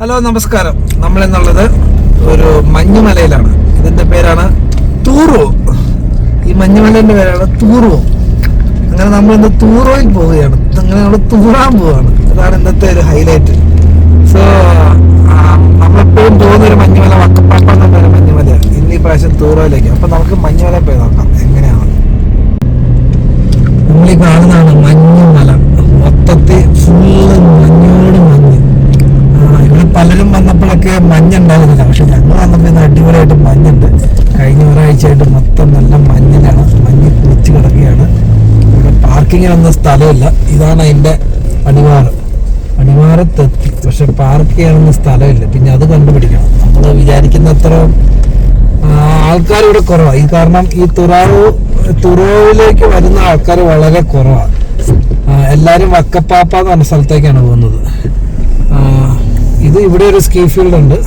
Hello നമസ്കാരം. നമ്മളെന്നുള്ളത് ഒരു മഞ്ഞുമലയിലാണ്. ഇതിന്റെ പേരാണ് തൂറോ. ഈ മഞ്ഞുമലേന്റെ പേരാണ് തൂറോ. അങ്ങനെ നമ്മൾ ഇന്ന് തൂറോയിൽ പോവുകയാണ്. അങ്ങനെ നമ്മൾ തൂറാൻ പോവുകയാണ്. അതാണ് ഇന്നത്തെ ഒരു ഹൈലൈറ്റ്. സോ നമ്മളെപ്പോഴും പോകുന്നൊരു മഞ്ഞുമല വക്കപ്പാപ്പ എന്ന് പറഞ്ഞ മഞ്ഞുമലയാണ്. ഇന്ന് ഈ പ്രാവശ്യം തൂറോയിലേക്ക്. അപ്പൊ നമുക്ക് മഞ്ഞുമല പോയി നോക്കാം എങ്ങനെയാണ്. നമ്മളീ കാണുന്നതാണ് മഞ്ഞുമല. മൊത്തത്തിൽ ഫുള്ള് മഞ്ഞോട് മഞ്ഞ്. ഇവിടെ പലരും വന്നപ്പോഴൊക്കെ മഞ്ഞുണ്ടാകുന്നില്ല, പക്ഷെ ഞങ്ങൾ വന്നപ്പോൾ ഇന്ന് അടിപൊളിയായിട്ട് മഞ്ഞുണ്ട്. കഴിഞ്ഞ ഒരാഴ്ചയായിട്ട് മൊത്തം നല്ല മഞ്ഞിലാണ്. മഞ്ഞ് കുളിച്ച് കിടക്കുകയാണ്. ഇവിടെ പാർക്കിങ്ങിനൊന്നും സ്ഥലമില്ല. ഇതാണ് അതിൻ്റെ അടിവാരത്തെത്തി. പക്ഷെ പാർക്ക് ചെയ്യാനൊന്നും സ്ഥലമില്ല. പിന്നെ അത് കണ്ടുപിടിക്കണം. നമ്മൾ വിചാരിക്കുന്നത്ര ആൾക്കാർ ഇവിടെ കുറവാണ്. ഈ കാരണം ഈ തുറോവിലേക്ക് വരുന്ന ആൾക്കാർ വളരെ കുറവാണ്. എല്ലാവരും വക്കപ്പാപ്പ എന്ന് പറഞ്ഞ സ്ഥലത്തേക്കാണ് പോകുന്നത്. ഇത് ഇവിടെ ഒരു സ്കീ ഫീൽഡ് ഉണ്ട്.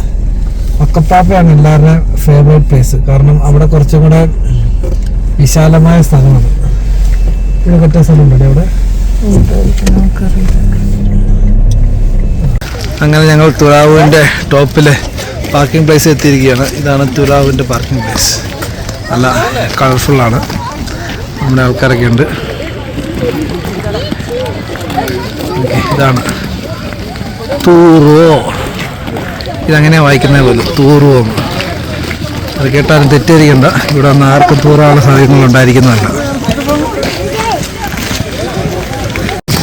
വക്കപ്പാപ്പയാണ് എല്ലാവരുടെയും ഫേവറേറ്റ് പ്ലേസ്. കാരണം അവിടെ കുറച്ചും കൂടെ വിശാലമായ സ്ഥലമാണ്. ഇവിടെ പറ്റിയ സ്ഥലമുണ്ടല്ലേ അവിടെ. അങ്ങനെ ഞങ്ങൾ തുറാവുവിൻ്റെ ടോപ്പിലെ പാർക്കിംഗ് പ്ലേസ് എത്തിയിരിക്കുകയാണ്. ഇതാണ് തുറാവുവിൻ്റെ പാർക്കിംഗ് പ്ലേസ്. നല്ല കളർഫുള്ളാണ്. നമ്മുടെ ആൾക്കാരൊക്കെ ഉണ്ട്. ഇതാണ് തൂറോ. ഇതങ്ങനെയാണ് വായിക്കുന്നത് പോലും, തൂറോ. അത് കേട്ടാലും തെറ്റിദ്ധരിക്കണ്ട. ഇവിടെ വന്ന് ആർക്കും തൂറാനുള്ള സാധ്യതകൾ ഉണ്ടായിരിക്കുന്നതല്ല.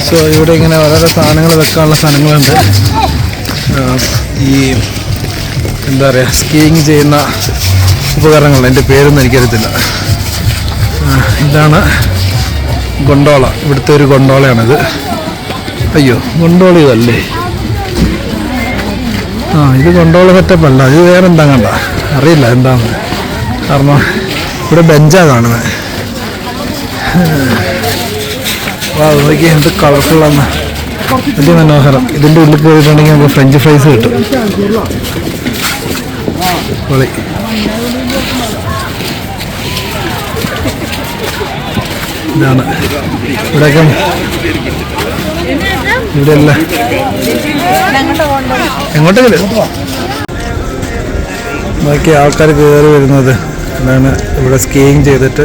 സോ ഇവിടെ ഇങ്ങനെ വളരെ സാധനങ്ങൾ വെക്കാനുള്ള സ്ഥലങ്ങളുണ്ട്. ഈ എന്താ പറയുക, സ്കീയിങ് ചെയ്യുന്ന ഉപകരണങ്ങൾ, എൻ്റെ പേരൊന്നും എനിക്കറിയത്തില്ല. ഇതാണ് ഗൊണ്ടോള. ഇവിടുത്തെ ഒരു ഗൊണ്ടോളയാണിത്. അയ്യോ, ഗൊണ്ടോള ഇതല്ലേ? ഇത് ഗൊണ്ടോള സെറ്റപ്പ് അല്ല. ഇത് വേറെ എന്താ കണ്ട അറിയില്ല എന്താന്ന്. കാരണം ഇവിടെ ബെഞ്ചാ കാണുന്നത്. നോക്കി എന്ത് കളർഫുള്ളാണ്, വലിയ മനോഹരം. ഇതിൻ്റെ ഉള്ളിൽ കയറിയിട്ടുണ്ടെങ്കിൽ നമുക്ക് ഫ്രഞ്ച് ഫ്രൈസ് കിട്ടും. പൊളി. ഇതാണ് ഇവിടെയൊക്കെ. ഇവിടെയല്ല, എങ്ങോട്ടെങ്കിലും ബാക്കി ആൾക്കാർ കയറി വരുന്നത് എന്താണ്, ഇവിടെ സ്കീയിങ് ചെയ്തിട്ട്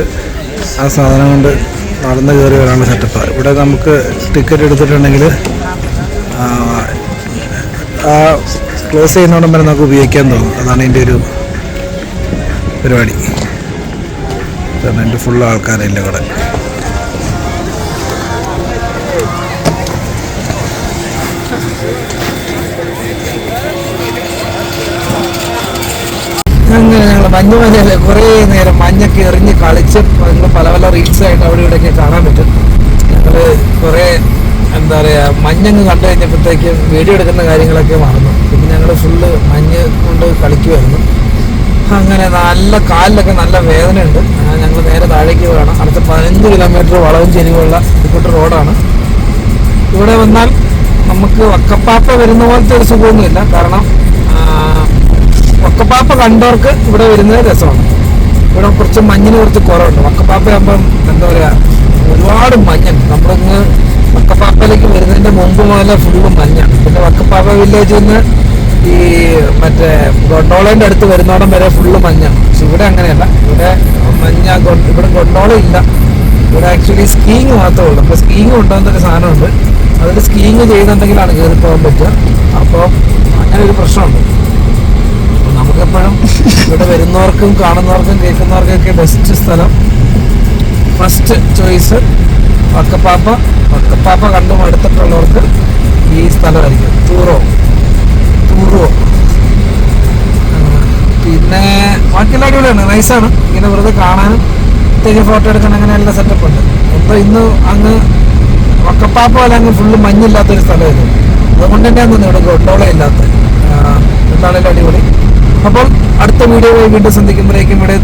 ആ സാധനം കൊണ്ട് നടന്ന് കയറി വരാനുള്ള സെറ്റപ്പാണ്. ഇവിടെ നമുക്ക് ടിക്കറ്റ് എടുത്തിട്ടുണ്ടെങ്കിൽ ആ ക്ലോസ് ചെയ്യുന്നോടം വരെ നമുക്ക് ഉപയോഗിക്കാൻ തോന്നും. അതാണ് എൻ്റെ ഒരു പരിപാടി. കാരണം എൻ്റെ ഫുള്ള് ആൾക്കാരില്ല ഇവിടെ. അങ്ങനെ ഞങ്ങൾ മഞ്ഞുമലയിലെ കുറേ നേരം മഞ്ഞൊക്കെ എറിഞ്ഞ് കളിച്ച് ഞങ്ങൾ പല പല റീൽസായിട്ട് അവിടെ ഇവിടെയൊക്കെ കാണാൻ പറ്റും. ഞങ്ങൾ കുറേ എന്താ പറയുക, മഞ്ഞങ്ങ് കണ്ടു കഴിഞ്ഞപ്പോഴത്തേക്കും വീഡിയോ എടുക്കുന്ന കാര്യങ്ങളൊക്കെ മറന്നു. പിന്നെ ഞങ്ങൾ ഫുള്ള് മഞ്ഞ് കൊണ്ട് കളിക്കുമായിരുന്നു. അങ്ങനെ നല്ല കാലിലൊക്കെ നല്ല വേദനയുണ്ട്. ഞങ്ങൾ നേരെ താഴേക്ക് പോകണം. അടുത്ത 15 കിലോമീറ്റർ വളവും ചെരിവുള്ള ഇപ്പോട്ട് റോഡാണ്. ഇവിടെ വന്നാൽ നമുക്ക് വക്കപ്പാപ്പ വരുന്ന പോലത്തെ ഒരു സുഖമൊന്നുമില്ല. കാരണം വക്കപ്പാപ്പ കണ്ടവർക്ക് ഇവിടെ വരുന്നത് രസമാണ്. ഇവിടെ കുറച്ച് മഞ്ഞിന് കുറച്ച് കുറവുണ്ട്. വക്കപ്പാപ്പ ആകുമ്പം എന്താ പറയുക, ഒരുപാട് മഞ്ഞുണ്ട്. നമ്മളിങ്ങ് വക്കപ്പാപ്പയിലേക്ക് വരുന്നതിൻ്റെ മുമ്പ് മുതലേ ഫുള്ള് മഞ്ഞാണ്. പിന്നെ വക്കപ്പാപ്പ വില്ലേജിൽ നിന്ന് ഈ മറ്റേ ഗൊണ്ടോളേൻ്റെ അടുത്ത് വരുന്നോടം വരെ ഫുള്ള് മഞ്ഞാണ്. പക്ഷെ ഇവിടെ അങ്ങനെയല്ല. ഇവിടെ ഇവിടെ ഗൊണ്ടോള ഇല്ല. ഇവിടെ ആക്ച്വലി സ്കീയിങ് മാത്രമേ ഉള്ളൂ. അപ്പോൾ സ്കീയിങ് കൊണ്ടുവന്നൊരു സാധനമുണ്ട്. അതിൽ സ്കീയിങ് ചെയ്യുന്നുണ്ടെങ്കിലാണ് കയറി പോകാൻ പറ്റുക. അപ്പോൾ അങ്ങനെ ഒരു പ്രശ്നമുണ്ട്. നമുക്കെപ്പോഴും ഇവിടെ വരുന്നവർക്കും കാണുന്നവർക്കും കേൾക്കുന്നവർക്കൊക്കെ ബെസ്റ്റ് സ്ഥലം, ഫസ്റ്റ് ചോയ്സ് വക്കപ്പാപ്പ കണ്ടു മടുത്തിട്ടുള്ളവർക്ക് ഈ സ്ഥലമായിരിക്കും തൂറോ. പിന്നെ ബാക്കിയുള്ള അടിപൊളിയാണ്, നൈസാണ്. ഇങ്ങനെ വെറുതെ കാണാനും തെങ്ങ് ഫോട്ടോ എടുക്കാൻ അങ്ങനെ എല്ലാ സെറ്റപ്പ് ഉണ്ട്. അപ്പോൾ ഇന്ന് അങ്ങ് വക്കപ്പാപ്പ പോലെ അങ്ങ് ഫുള്ള് മഞ്ഞില്ലാത്തൊരു സ്ഥലമായിരുന്നു. അതുകൊണ്ട് തന്നെയാണ് ഇവിടെ ഗൊണ്ടോള ഇല്ലാത്ത. എന്താണേലും അടിപൊളി. അപ്പോൾ അടുത്ത വീഡിയോ വീണ്ടും സന്ധിക്കുമ്പോഴേക്കും ഇവിടെ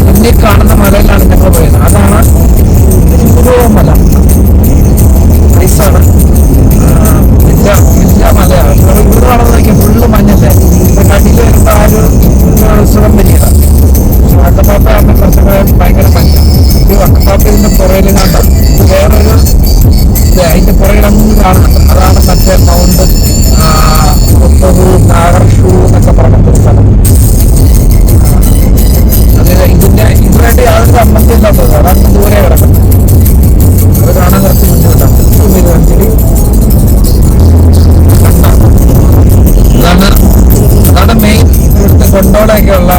മുന്നിൽ കാണുന്ന മലയിലാണ് ഞങ്ങൾ പോയത്. അതാണ് മല. നൈസാണ്, വലിയ മലയാണ്. ഇവിടെ കാണുന്ന ഫുള്ള് മഞ്ഞല്ലേ. കടിയിൽ വരുമ്പോൾ ആ ഒരു സുഖം വരികയാണ്. വക്കപ്പാപ്പ കുറച്ചൊക്കെ ഭയങ്കര മഞ്ഞ. ഈ വക്കപ്പാപ്പ ഇതിന്റെ പുറയിൽ കണ്ട വേറൊരു അതിന്റെ പുറകിൽ കിടന്ന് കാണുന്നുണ്ട്. അതാണ് മറ്റേ മൗണ്ട് നാഗർഷൂ എന്നൊക്കെ പറഞ്ഞൊരു സ്ഥലം. അത് ഇതുമായിട്ട് യാതൊരു സംബന്ധം ഇല്ലാത്തത്. അതാണ് ദൂരെ കിടക്കുന്നത്. അത് കാണാൻ കുറച്ച് ബുദ്ധിമുട്ടാണ്. അതാണ് മെയിൻ ഇവിടുത്തെ കൊണ്ടോടെയൊക്കെയുള്ള